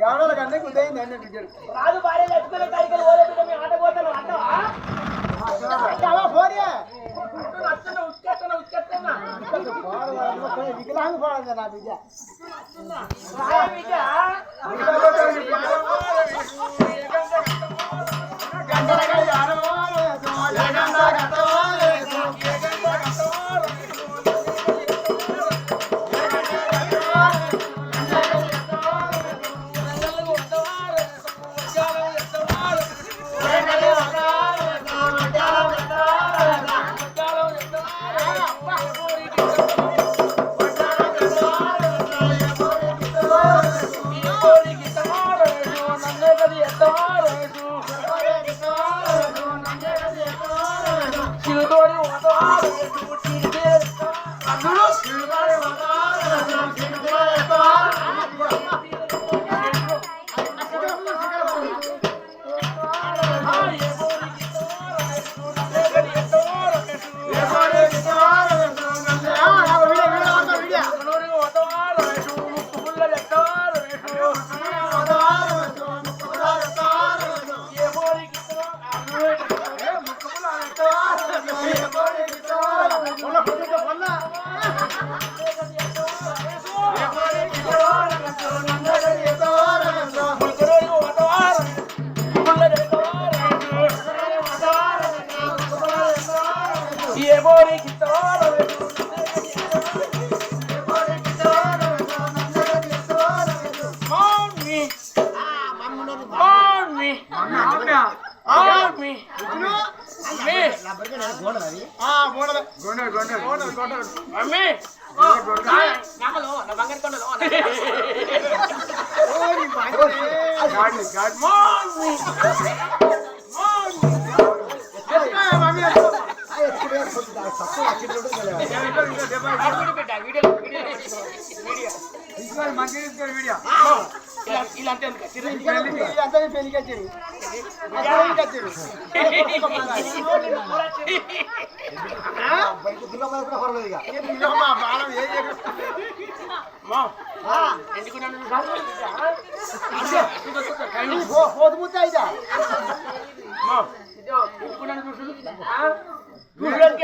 గౌడల కంటే కుదైంది అన్నట్టు రాజు భార్య లక్ష్మణ కాడికి ఓలే బిడ్డ మీ ఆట పోతాను అంటావా వికలాంగ పోవడం నా బిడ్డ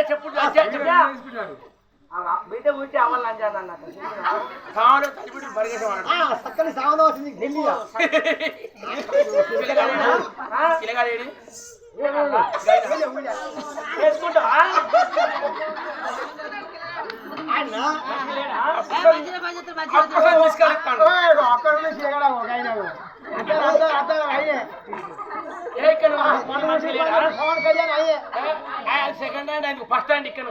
చెప్పు బిడ్డ ఉంటే అవ్వాలి చక్కని సావన వచ్చింది చేసుకుంటా సెకండ్ హ్యాండ్ ఆయనకు ఫస్ట్ హ్యాండ్ ఇక్కడ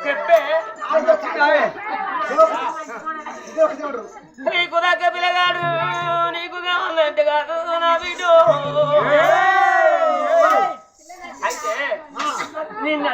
చెప్పే నీకు దగ్గర పిల్లగాడు నీకు కావాలంటే కాదు నా బిడ్డ అయితే నిన్న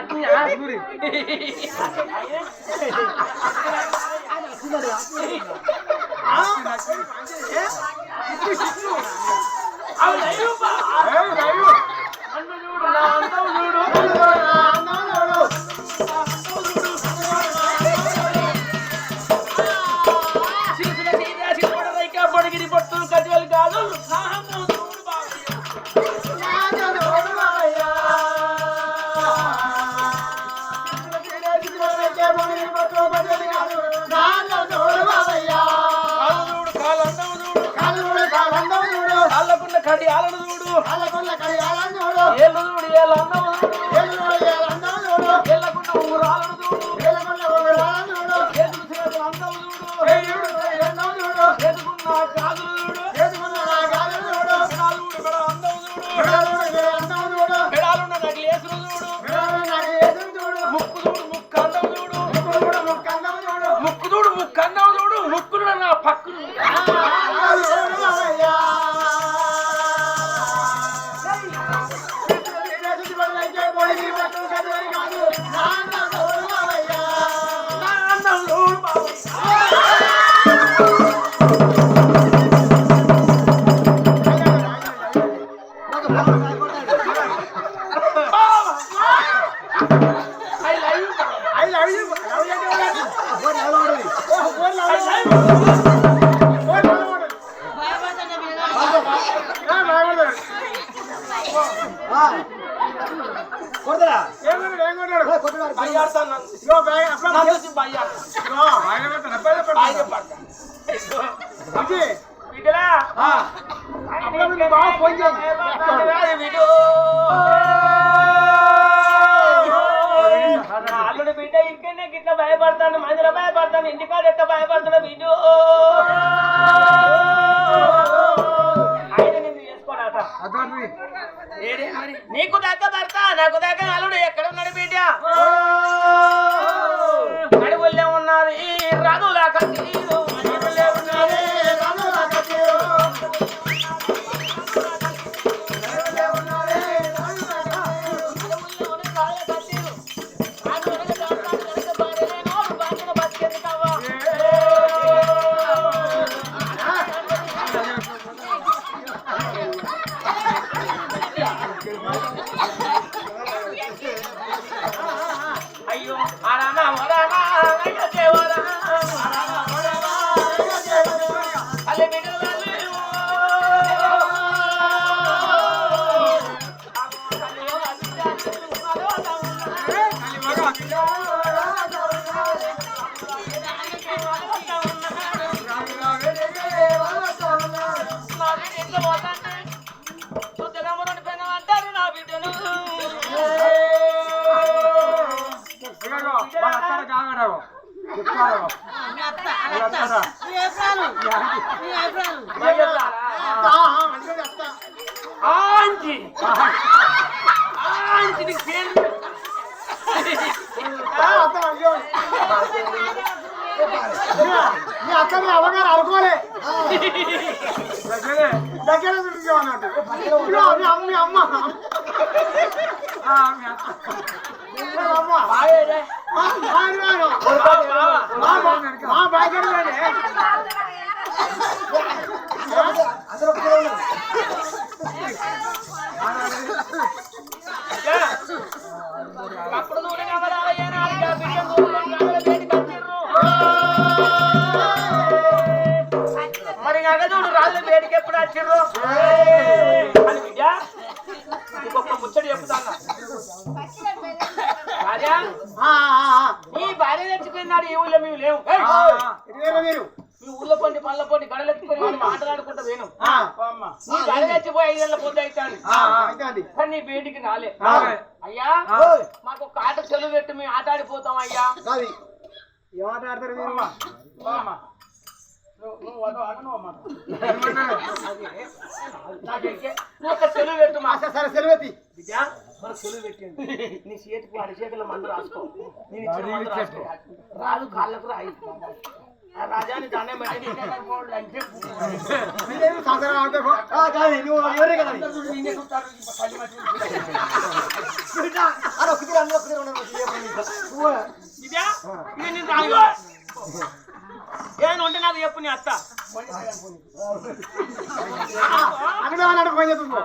పొడిగిరి పొట్టులు కట్టివలు కాదు కడి ఆలను చూడు ఏళ్ళు చూడు ఏళ్ళ అందము చూడు ఏళ్ళకున్న ఊరాలను చూడు ఏదుకు చేతులు అందము చూడు ఏదుకున్న కాదులు చూడు పెడాలు చూడు అందము చూడు పెడాలున్న నగిలేసులు చూడు ముక్కు చూడు ముక్కు అందము చూడు ముక్కు చూడు ముక్కు అందము చూడు ముక్కులు నా పక్కులు Oh, కొడతారా కొట్టాడు బిడ్డలా బాగా ఫోన్ చేయండి అల్లుడు బిడ్డ ఇక్కడనే గిట్లా భయపడతాను మందిలో భయపడతాను ఇంటికాడ ఎట్లా భయపడతాడు బిడ్డు ఆయన నిన్ను చేసుకోడాట నీకు దగ్గ భర్త నాకు దగ్గ అల్లుడు ఎక్కడ ఉన్నాడు బిడ్డ నడువుల్లే ఉన్నది రాదులా కత్తిరు నడువుల్లే ఉన్నది రాదులా కత్తిరు అయ్యో అరానా వరానా అల్లే బిడ్డలు అంటారు నా బిడ్డను మీ అక్కని అవగారు అనుకోలే దగ్గర అన్నట్టు మీ అమ్మ మా బాగా అప్పుడు నూనె కావాలయ్యా మరి నగదుడు రాజుల వేడికి ఎప్పుడు వచ్చిర్రు అని బిడ్డ ఇంకొక ముచ్చడి చెప్తాను రాజా నీ భార్య తెచ్చిపోయినాడు ఈ ఊళ్ళో మేము లేవు మీరు మీ ఊళ్ళో పండి పళ్ళ పండి గడలెత్తుకొని మాట్లాడుకుంటా వేను నీ భార్య తెచ్చిపోయి 5 ఏళ్ళ పొద్దు అవుతాను కానీ నీ బేటికి రాలే అయ్యా మాకు ఒక ఆట చెలువు పెట్టి మేము ఆట ఆడిపోతాం అయ్యా ఏమాట ఆడతారు మీరు నువ్వు ఒక చెలువు పెట్టు మా సరే సెలవెత్తి బిడ్డ మన చెలువు పెట్టింది నీ చేతికి అరిచేతుల మందు రాసుకో నేను ఇచ్చిన మందు రాసుకో రాదు కాళ్ళకు రాయి రాజాని దాన్ని పెట్టి నువ్వు ఎవరే కదా ఏమైనా ఉంటే నాకు చెప్పు నీ అత్త అక్కడ ఫోన్ చేస్తుందో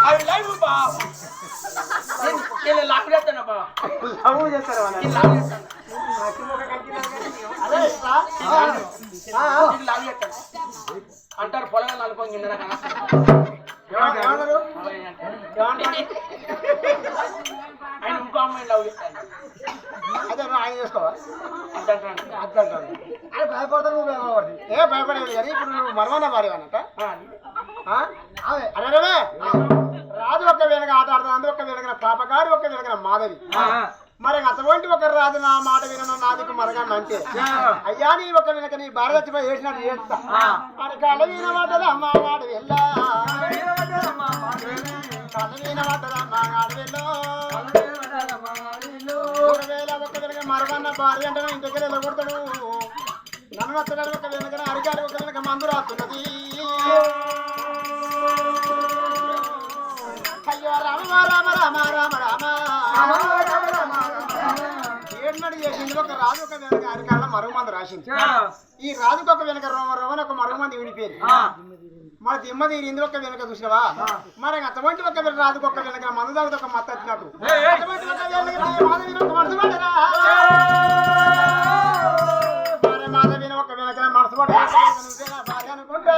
అవి లైవ్ బా నేను లాగ్ చేస్తాను బా లవ్ చేస్తారు వాళ్ళు. నేను లాగ్ చేస్తాను నాకు ఒక కంకినా కానీ. అదే ఇట్లా? నేను లాగ్ చేస్తాను అంటారు పొలంగా అనుకోని కింద ఏమన్నారు? ఆయన ఇంకో అమ్మాయి లవ్ చేస్తాను అదే ఆయన చేసుకోవా? అంటారు అర్థం ఆయన భయపడతాను, నువ్వు భయపడదు. ఏ భయపడేది కానీ ఇప్పుడు నువ్వు మరవన్న భార్యవన్నట. అదే అరే రాజు ఒక్క వేళగా ఆట ఆడుతుంది, అందరూ ఒక్క వేళగా పాపగారు ఒక్క వేళగా మాధవి. మరి అటువంటి ఒక రాజు నా మాట వినను నాదికు మరగాను అంటే అయ్యా నీ ఒక వెనక నీ భార్య చచ్చిపోయి వేసినట్టు చేస్తా. మరి కళ్ళ వీణ పడ్డదా అమ్మా వాడు వెళ్ళా, కళ్ళ వీణ పడ్డదా అమ్మా వాడు వెళ్ళో. ఒకవేళ ఒక్క వెనక మరగన్న భార్య అంటే ఇంటి దగ్గర వెళ్ళకూడతాడు. నన్ను నచ్చడానికి ఒక వెనక అరికాడు, ఒక వెనక మందు రాస్తున్నది. అయ్యో రామ రామ రామ రామ రామ ఏడున్నాడు చేసింది. ఒక రాజు ఒక వెనక అరికాళ్ళ మరుగు మంది రాసింది. ఈ రాజుకి ఒక వెనక రోమని ఒక మరుగు మంది విడిపోయింది. మన దిమ్మ తీరింది ఒక వెనక చూసినవా. మరి అటువంటి ఒక రాజుకి ఒక వెనక మందు తాగుతూ ఒక మత్త వచ్చినట్టు అటువంటి ఒక వెనక మనసు పడరా మాధవిన ఒక వెనక మనసు పడ భార్య అనుకుంటా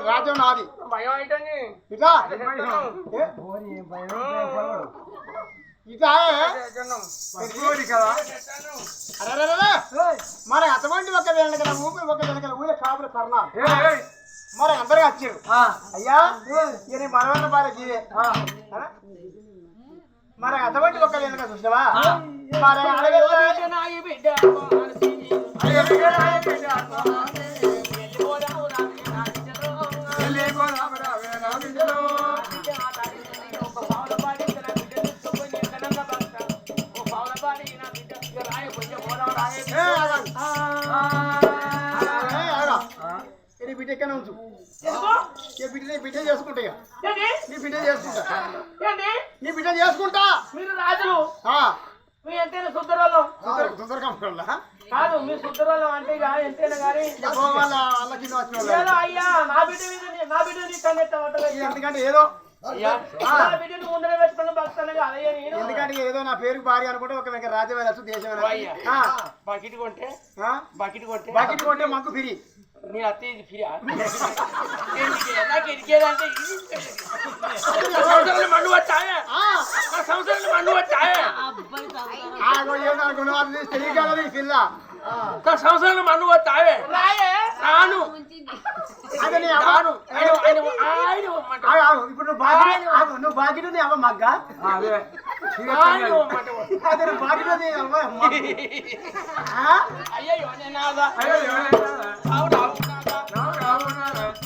రాజ్యం నాది. భయం అయితే ఇట్లా ఇట్లా మరి అటువంటి ఒక వెనక ఊపిరి ఒక వెనక ఊళ్ళో కాపులు కర్ణాలు మరి అందరికీ వచ్చారు. అయ్యా ఇది మనవన్న భార్య జీవే. మరి అటువంటి ఒక వెనక చూసినవా. మరి బిడ్డ ఎక్కడ ఉంచు, బిడ్డ చేసుకుంటా, నీ బిడ్డ చేసుకుంటా, నీ బిడ్డ చేసుకుంటా. మీరు రాజులు మీ ఎంతైనా శుద్ధరాళ్ళం కాదు, మీ శుద్ధరాళ్ళం అంటే ఎంతైనా కానీ అయ్యా నా బిడ్డ మీద నా బిడ్డ నీ కన్నెత్తమంటారు. ఎందుకంటే ఏదో బిడ్డను ముందరే పెట్టుకుని భక్తాను అదే నేను. ఎందుకంటే ఏదో నా పేరు భార్య అనుకుంటే ఒక వెనక రాజ్యం వచ్చు దేశం బకెట్ కొంటే బకెట్ కొంటే బకెట్ కొంటే మాకు ఫిరి. నేను అత్తే ఇది ఫిరియా నాకు ఎదిగేదంటే సంవత్సరాలు మండు వచ్చాయే, సంవత్సరాలు మండు వచ్చాయే, పిల్ల సంవత్సరాలు మండు వచ్చాయే రాను. ఇప్పుడు నువ్వు బాకిడు అవ్వ మగ్గ అయ్యో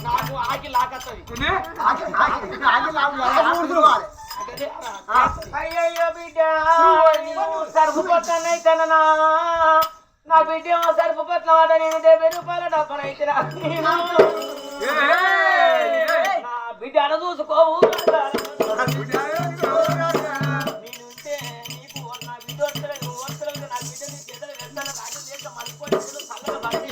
నాకు ఆకి లాకత్తది. అయ్యయ్యో బిడ్డ సరుపు కొట్టనై కన్నా నా బిడ్డ సరుపు కొట్ల మాట నేను 70 రూపాయల డబ్బనైతే నా బిడ్డ అన చూసుకోవు. నేనుంటే నీకు నా బిడ్డ వస్తలేదు వస్తలేదు నా బిడ్డ నీ చేతులు వెళ్తాను రాజు చేత మలుపుకొని చల్లగా బట్టి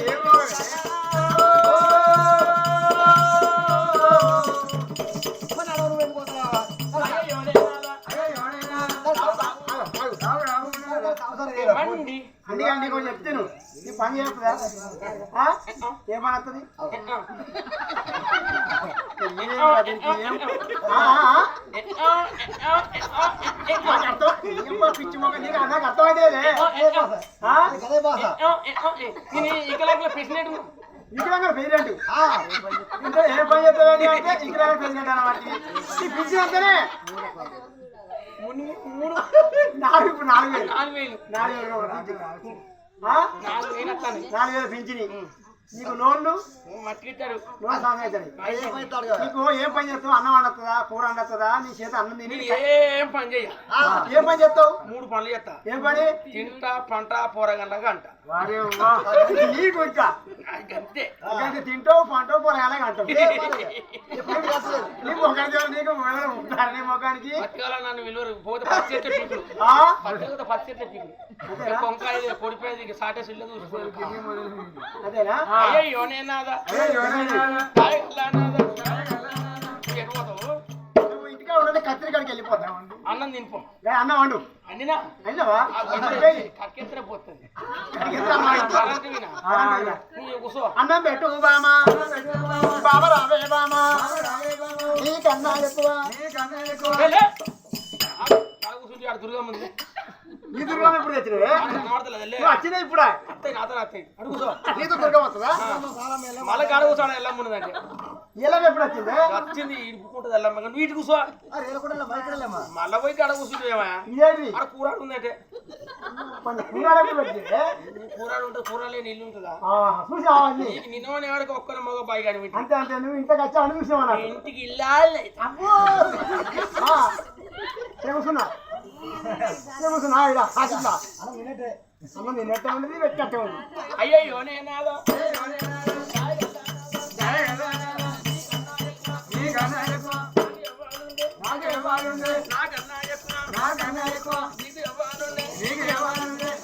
అందుకని నీకు చెప్తాను నీ పని చేస్తుందా ఏ పని వస్తుంది పిచ్చి మొక్క నీకు నాకు అర్థమైతే ప్రెసిడెంట్ ఇక్కడ ప్రెసిడెంట్ ఏ పని చేస్తావని అంటే ఇక్కడ ప్రెసిడెంట్ అన్నమాట ఈ పిచ్చి అంతేనే 4,000 పింఛని నీకు లోన్లు మట్టిస్తాడు లోన్ సాంగ్ అవుతాడు నీకు ఏం పని చేస్తావు? అన్నం వండుతుందా, కూర వండుతుందా? నీ చేత అన్నం తిని ఏం పని చెయ్య ఏం పని చేస్తావు? 3 పనులు చేస్తా. ఏం పని? తింటా, పంట, పోరగంట గంట. నీకు ఇంకా అంతే. తింటావు, పంటావు, పోరగానే అంటావు. నీ మొఖానికి నీకు ఉంటారు. నీ మొఖానికి పట్టుకోవాలా నన్ను విలువ పోతే పచ్చి చెట్ల పీకులు పట్టుకోతే పచ్చి చెట్ల పీకులు కొంకాయ కొడిపోయేది సాటే సిల్లు అదేనా? అయ్యో నేనాదా నువ్వు ఇంటికా ఉన్నది కత్తిరి కాడికి వెళ్ళిపోతావు. అన్నం తినిపో. అన్నం వండు. అన్నినా అయినవా? కక్కెత్తనే పోతుంది. కూసో. అన్నం పెట్టు బామా, బాబా రావే బామా, నీకన్నా ఎక్కువ. కూర్చుంటే ఆడ దుర్గా ముందు నీ దుర్గం ఎప్పుడు తెచ్చినవే? వచ్చినాయి ఇప్పుడు. అత్తయ్య నాతో అత్తయ్య అడుగుసో. నీతో దుర్గం వస్తుందా? మళ్ళీ కాడ కూర్చోడు ఎల్లమ్మ ఉన్నదంటే ఇలా ఎప్పుడు వచ్చింది? వచ్చింది ఇడుపుకుంటుంది ఎల్లమ్మ కానీ వీటి కూర్చో. మళ్ళీ పోయి కాడ కూర్చుంటేమా ఇదేంటి ఆడ కూరాడు ఉందంటే కూరాడు ఎప్పుడు వచ్చింది? కూరాడు ఉంటుంది, కూర లేని ఇల్లు ఉంటుందా? చూసావా? నిన్న వాడికి ఒక్కన మగ బాయి కానీ అంతే అంతే. నువ్వు ఇంతకు వచ్చా అని చూసావా? ఇంటికి ఇల్లాలి కూర్చున్నా కూర్చున్నా అమ్మ నిన్నట్టే ఉన్నది, పెట్టట్టే ఉంది. అయ్యో నేనాదో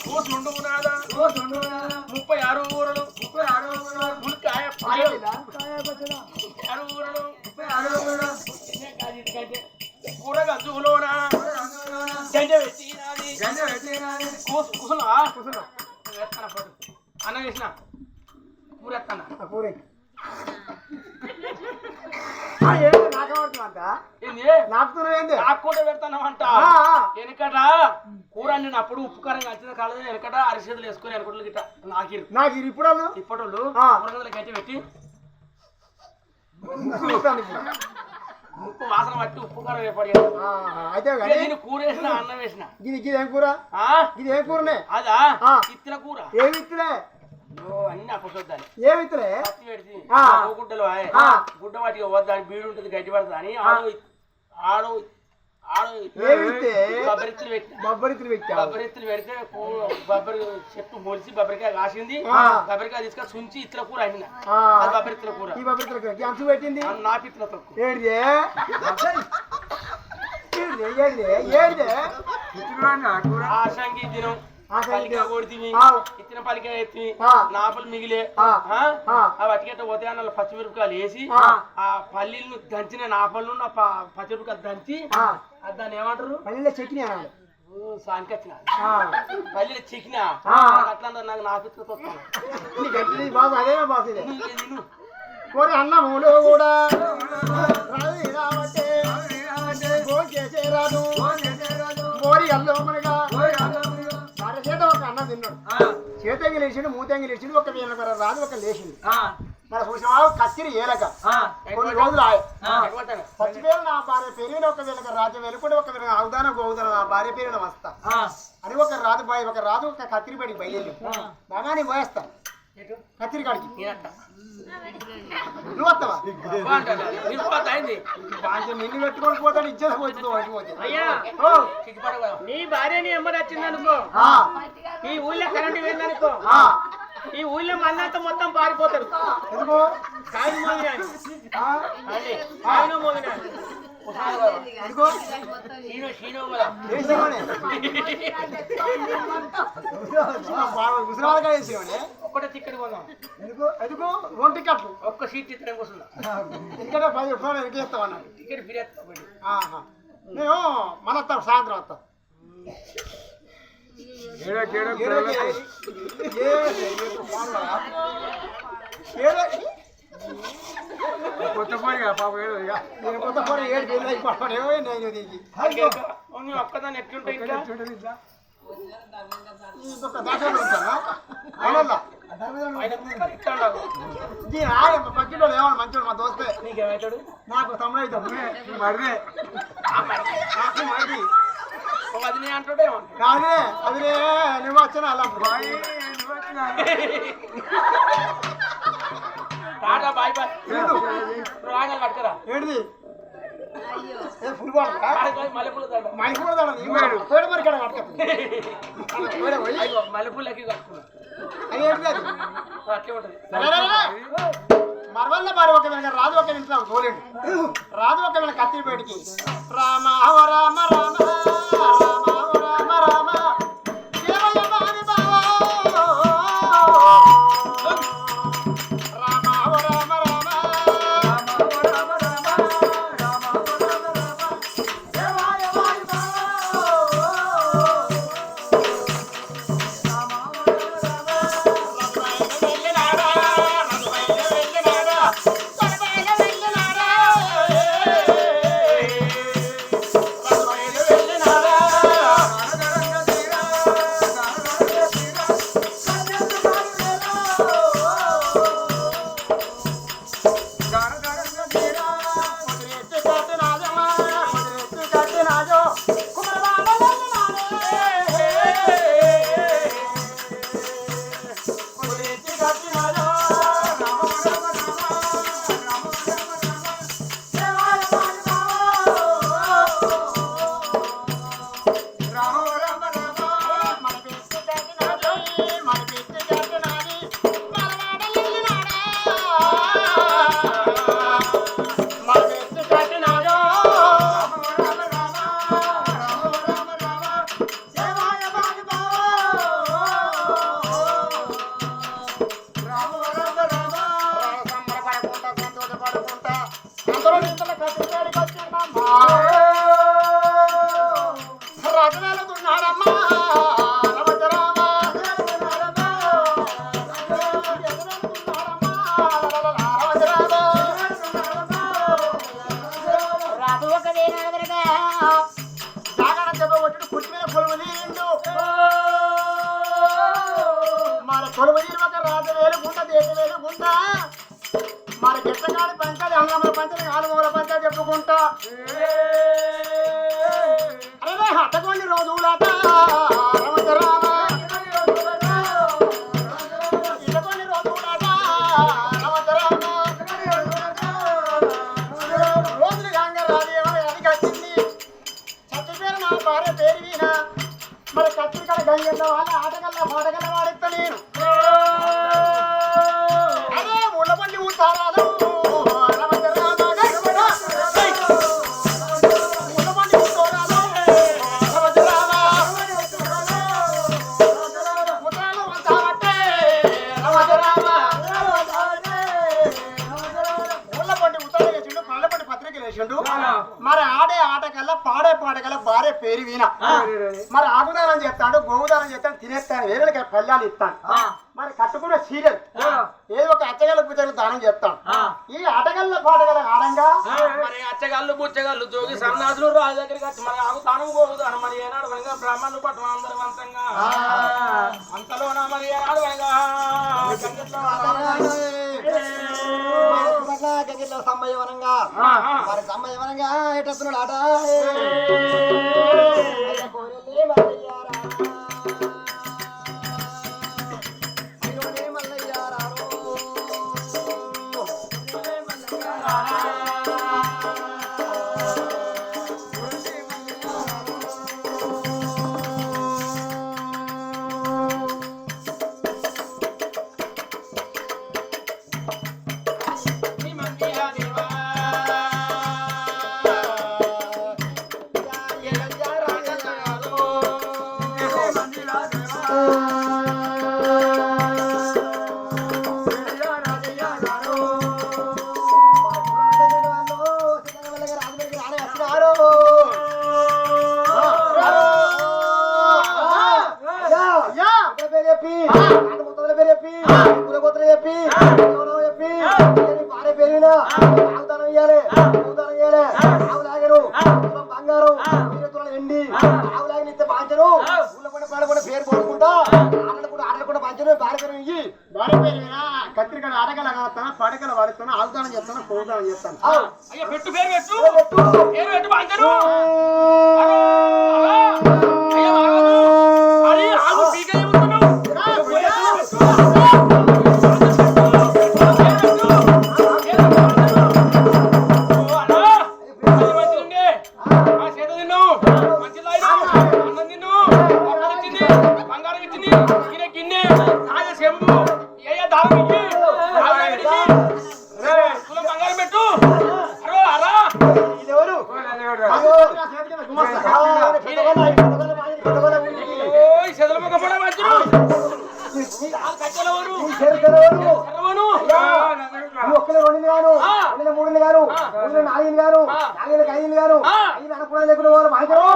కూర్చుండుకున్నాదా 36 ఊరలు మునక్కాయ 6 ఊరలు కూరగా జూలోనా గంజ పెట్టినది కూసున్నా అన్న వేసిన కూరెత్తన్నా పూరి ఏంది నాకుతున్నావేంది? నాకుండా పెడతానంట. వెనకట కూర నేను అప్పుడు ఉప్పు కారం కలిసిన కాలేదు. వెనకట అరిసేతులు వేసుకొని వెనకట్లు గిట్ట నాకు ఇప్పుడు ఇప్పటోళ్ళు కూరగందలు గట్టి పెట్టి ఉప్పు వాసన పట్టి ఉప్పు కారం ఏర్పడి అయితే నేను కూర వేసిన అన్నం వేసిన. ఇది ఏం కూర? ఇది ఏం కూరనే? అదా ఇత్తిన కూర. ఏమి ఇత్తులే? అన్ని అప్పసొద్దాని ఏమి ఇత్తులే? పత్తి పెడితే గుడ్డలు గుడ్డ వాటికి వద్దాని బీడు ఉంటుంది గట్టి పడుతుంది అని ఆడో బబ్బరిత్తులు పెట్టిన. బొబ్బరిత్తులు పెట్టా? బబ్బరిత్తులు పెడితే బొబ్బరి చెట్టు మొలిసి బబ్బరికాయ కాసింది. బబ్బరికాయ తీసుకొని సుంచి ఇతర కూర అయిన బబ్బరిత్తుల కూర. ఈ బొబ్బరిత్తులకి అంచు పెట్టింది నా పిత్తుల తక్కువ ఆశంగి దినం పలిక కొడితివి, ఇచ్చిన పలిక ఎత్తి నాపలు మిగిలే అవి అటుకెట్ట పోతే అన్న పచ్చిమిరపకాయలు వేసి ఆ పల్లీలను దంచిన నాపలు పచ్చిమిరపకాయలు దంచి దాన్ని ఏమంటారు? పల్లెల్లో చట్నీ అనాలి. సానికి వచ్చిన పల్లీలు చిక్కినా అట్లా నాకు నా పిత్తులతో బాబు అదే బాబు కోరి అన్నములు కూడా రాదు కోరి అల్లు మనగా చేత ఒక అన్నం తిన్నాడు. చేతంగి లేచిండు, మూతంగి లేచిండు, ఒక వీళ్ళ రాదు ఒక లేచింది. మన చూసినా కత్తిరి ఏలక కొన్ని రోజులు చచ్చిపోయిన నా భార్య పెరిగిన ఒక వీళ్ళకి రాజు వెలుకుంటే ఒక వీళ్ళకి అవుదాన గోవుదాన నా భార్య పేరున వస్తా అని ఒక రాజు బాయ్ ఒక రాజు ఒక కత్తిరి పడికి బయలుదేరి బాగా నేను పోయేస్తా కత్తిరి కాడికి. నువ్వు వస్తావా? నిన్ను పెట్టుకొని పోతాను ఇచ్చేది పోతుంది. నీ భార్యని ఎమ్మడి వచ్చిందనుకో, ఈ ఊళ్ళో కరెంట్ వెళ్ళనుకో, ఈ ఊళ్ళో మళ్ళంతా మొత్తం పారిపోతారు. ఎందుకు? కాయలు మోగినా ఒక్కటే టికెట్ కొందాం. ఎందుకు 2 టికెట్లు? ఒక్క సీట్ టికెట్ కూర్చుందా ఎందుకంటే 10 రూపాయలు ఎరికేస్తావు అన్నాడు. Ticket free. నేను మన వస్తాం, సాయంత్రం వస్తాం. కొత్త పోయి పాప కొత్త పోయి 7 వేలు అయిపోతాడేమో నేను దీనికి ఒక్కదాన్ని ఎట్లుంటాయి ఇంకా పక్కిలో ఏమన్నా మంచోడు మా దోస్తే. నీకేమవుతాడు? నాకు తమ్ముడు అవుతాడు. మరిదే అది అంటాడే కాదే అదిరే నువ్వు వచ్చిన అలా ఆట బాయ్ బాయ్ రాగా కట్టరా ఏంటిది ఏ ఫుల్ బాల్ మల్లెపూల దండ మళ్ళీ కోడి మరి ఇక్కడ పట్టుకొస్తుంది అయ్యో మల్లెపూలకి కట్టుకున్నా అది ఏంటిది అది అట్లే ఉంటది మరవల్ల బారి ఒక వెనక రాజు ఒక ఇంట్లో తోలేండి రాజు ఒక వెనక కత్తి బయటికి రామ ఓ రామ రామ రామ ఓ రామ రామ దేవయ్య బావి బావా రామ ఓ రామ రామ రామ ఓ రామ రామ రామ ఓ రామ రామ దేవయ్య బావి బావా రామ ఓ రామ మరి గిట్టగాడి పంచాలి అంగముల పంచాలి ఆలుమూల పంచాలి చెప్పుకుంటా అరే హట్టకొండి రోజులాట రమత రామ ఇటకొండి రోజులాట రమత రామ రోజులు గాంగ రాదేమో అది కచ్చింది చచ్చిపోయిన నా భార్య పేరు వీణ మరి కత్తిరికల గంగన్న వాళ్ళ ఆటగల్ల పాటగల్ల వాడిస్తా నేను అరే ముళ్ళపల్లి ఊతారాలు రమత రామ ముళ్ళపల్లి ఊతారాలు రమత రామ ముతాలు వంతావట్టే రమత రామ ముళ్ళపల్లి ఉత్తర వేసిండు పల్లపల్లి పత్రిక వేసిండు మరి ఆడే ఆటకల్లా పాడే పాటకల్లా భార్య పేరు వీణ మరి ఆగుదానం చేస్తాడు గోవుదానం చేస్తాడు తినేస్తాను వేరేళ్ళకి పల్లాలు ఇస్తాను మరి కట్టుకున్న సీరియల్ ఏదో ఒక అచ్చగల్ల పుచ్చగలు దానం చేస్తాను ఈ ఆటగల్ల పాటగల ఆడంగా మరి అచ్చగాళ్ళు బుచ్చగాళ్ళు జోగి సన్నాసులు రాజు దగ్గరికి వచ్చి మరి ఆగు తాను పోగుతాను మరి ఏనాడు వనగా బ్రాహ్మణులు పట్టణం అందరి వంశంగా అంతలోన మరి ఏనాడు వనగా సంభయవనంగా మరి సంభయవనంగా ఎట్టస్తున్నాడు ఆట కత్తిరికలు ఆటగల కాస్తాను పడకలు వాడుతాను ఆగుదానం చేస్తాను పోదానం చేస్తాను అయ్యా పెట్టు పేరు పెట్టు పేరు పెట్టు బాంచరు అయ్యా అరే ఆగు పీక ఏముంటున్నావు చెంబు ఏ దాని బంగారం పెట్టు అరో అరా ఇదెవరు చెదలముఖ పడ మధ్యలో కట్టెలవరు ఒక్కలే రెండు గాను మూడు గాను నాలుగు గాను నాలుగు ఐదు గాను ఐదు అనుకున్నా లేకుండా వాళ్ళు మాట్లాడు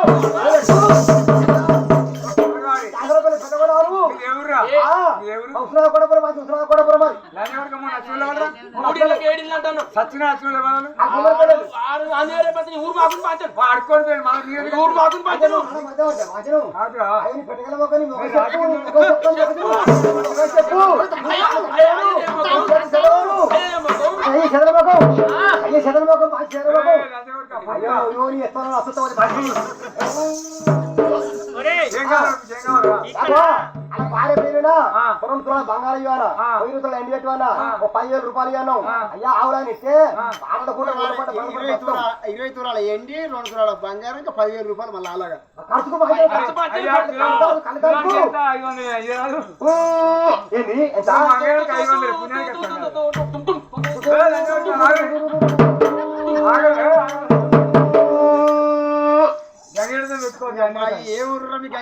భార్య పేరునా 2 తులాల బంగారం ఇవ్వాలా 1000 తులాల ఎండి పెట్టువాలా 10,000 రూపాయలు ఇవ్వను అయ్యా ఆవులని ఇస్తే 20 తులాల ఎండి 2 తులాల బంగారం ఇంకా 10,000 రూపాయలు మళ్ళీ అలాగా ఏ ఊరు మీకు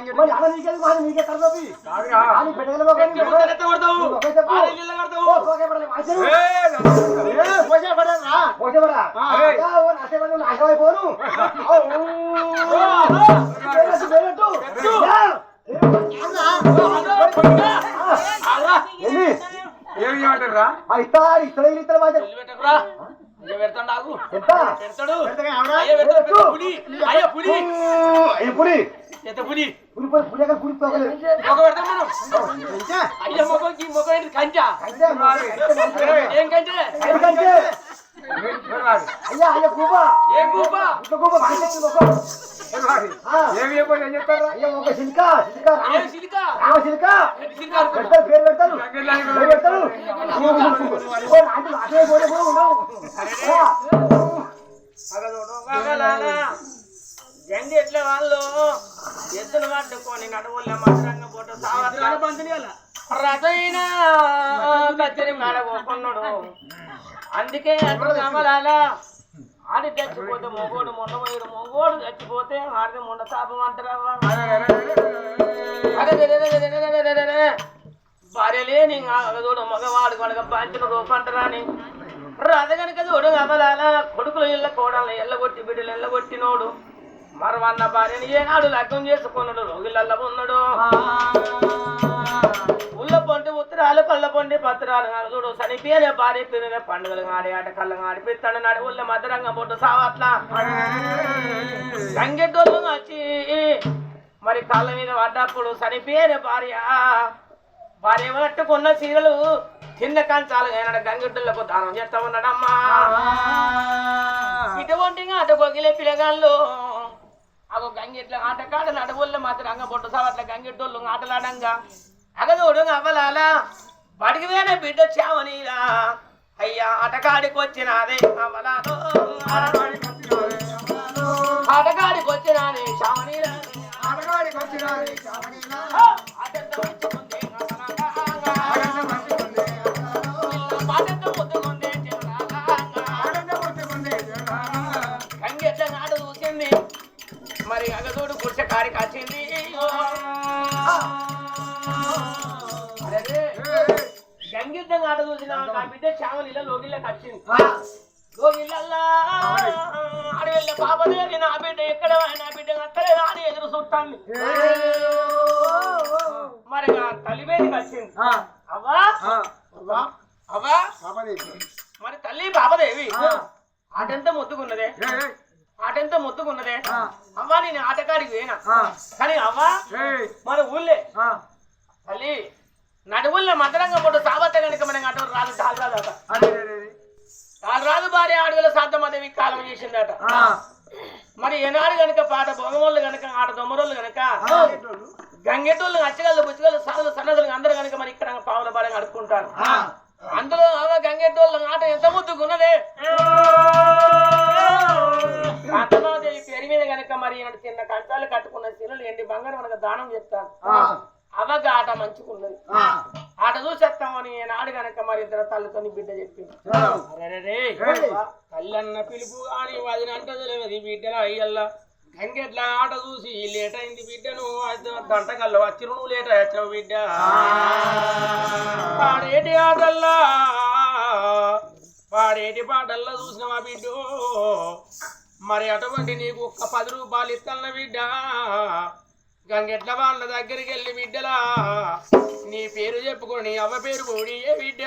జండి ఎట్లా వాళ్ళు ఎద్దులు పట్టుకొని నడువుల్లో మధురంగా పోటు రథైన కచ్చరి మేడగొన్నాడు. అందుకే అక్కడ కమలాలా ఆడి చచ్చిపోతే మొగోడు మొన్నమయ్యాడు, మొగోడు చచ్చిపోతే ఆడిది మొండ తాపం అంటారా. భార్య లేని చూడు మగవాడు కనుక పంచిన రూపంటారా అని రథ కనుక చూడు కమలాలా కొడుకులు ఇళ్ళ కోడల్ని ఎల్లగొట్టి బిడ్డలు ఎల్లగొట్టినోడు మరవన్న భార్యని ఏనాడు లగ్నం చేసుకున్నాడు, రోగిళ్ళల్లో ఉన్నాడు. ఉల్ల పొంటి ఉత్తరాలు కళ్ళ పొంటి పత్రాలు చూడు చనిపోయిన భార్య పిల్లల పండుగలు ఆడి ఆట కళ్ళ ఆడిపిస్తాడు నాడు ఉల్ల మధురంగా పొట్టు సావట్లా గంగెడ్డోళ్ళు వచ్చి మరి కళ్ళ మీద పడ్డప్పుడు చనిపోయిన భార్య పట్టుకున్న చీరలు చిన్న కంచాలు అయినాడు గంగెడ్డోళ్ళకు దానం చేస్తా ఉన్నాడమ్మా. ఇటువంటిగా అటు గొగిలే పిల్లగాళ్ళు అగో గంగెట్ల ఆటకాడ నడువుల్లో మాత్రం రంగ పొట్టు సావట్ల గంగెట్టోళ్ళు ఆటలాడంగా అగదోడు అవ్వలాలా బడికి వేరే బిడ్డ చావనీరా అయ్యా ఆటకాడికి వచ్చినాదే అవ్వలాలో ఆటకాడికి వచ్చినాదే చావనీరా గంగెట్ల నాడు చూసింది మరి అగదోడు పురుష కారికి వచ్చింది. గంగిద్దంగా ఆట చూసిన నా బిడ్డ చావలిలో లోగిళ్ళకి వచ్చింది. లోగిళ్ళల్లా అడవిళ్ళ పాపదేవి నా బిడ్డ ఎక్కడ నా బిడ్డ అక్కడే అని ఎదురు చూస్తాను. మరి తల్లి మీదకి వచ్చింది. అవ్వా అవ్వా మరి తల్లి పాపదేవి ఆటెంత ముద్దుకున్నదే ఆటెంత ముద్దుకున్నదే అవ్వా నేను ఆటకాడికి పోయినా కానీ అవ్వా మన ఊళ్ళే తల్లి నడువుల్లో మధురంగా పొట్టు సాబత్త కనుక మనం అటు రాదు తాళరాదట తాళరాదు భార్య ఆడుగుల సాధ్యమదేవి కాలం చేసిందట. మరి ఏనాడు కనుక పాట భోగమోళ్ళు కనుక ఆట దొమ్మరోళ్ళు కనుక గంగెటోళ్ళు అచ్చగళ్ళు బుచ్చగళ్ళు సరలు సన్నదులు అందరూ కనుక మరి ఇక్కడ పావుల భార్య అడుక్కుంటారు. అందులో గంగెటోళ్ళ ఆట ఎంత ముద్దుకున్నదే శాంతమాదేవి పేరు మీద కనుక మరి తిన్న కంచాలు కట్టుకున్న శిలలు ఎండి బంగారం మనకు దానం చేస్తాను. అవగా ఆట మంచుకున్నది ఆట చూసేస్తామని నాడు గనక మరి ఇద్దరు తల్లితోని బిడ్డ చెప్పింది అరే తల్లన్న పిలుపు అని వదిన అంటే తెలియదు బిడ్డల అయ్యల్లా గంగెట్ల ఆట చూసి లేట్ అయింది బిడ్డను గంటకల్లో వచ్చి నువ్వు లేట్ వచ్చావు బిడ్డ పాడేటి ఆటల్లా పాడేటి పాటల్లో చూసినవా బిడ్డ మరి అటువంటి నీకు ఒక్క 10 రూపాయలు ఇస్తాన బిడ్డ గంగెట్ల వాళ్ళ దగ్గరికి వెళ్ళి బిడ్డలా నీ పేరు చెప్పుకొని అవ్వ పేరు పోడి బిడ్డ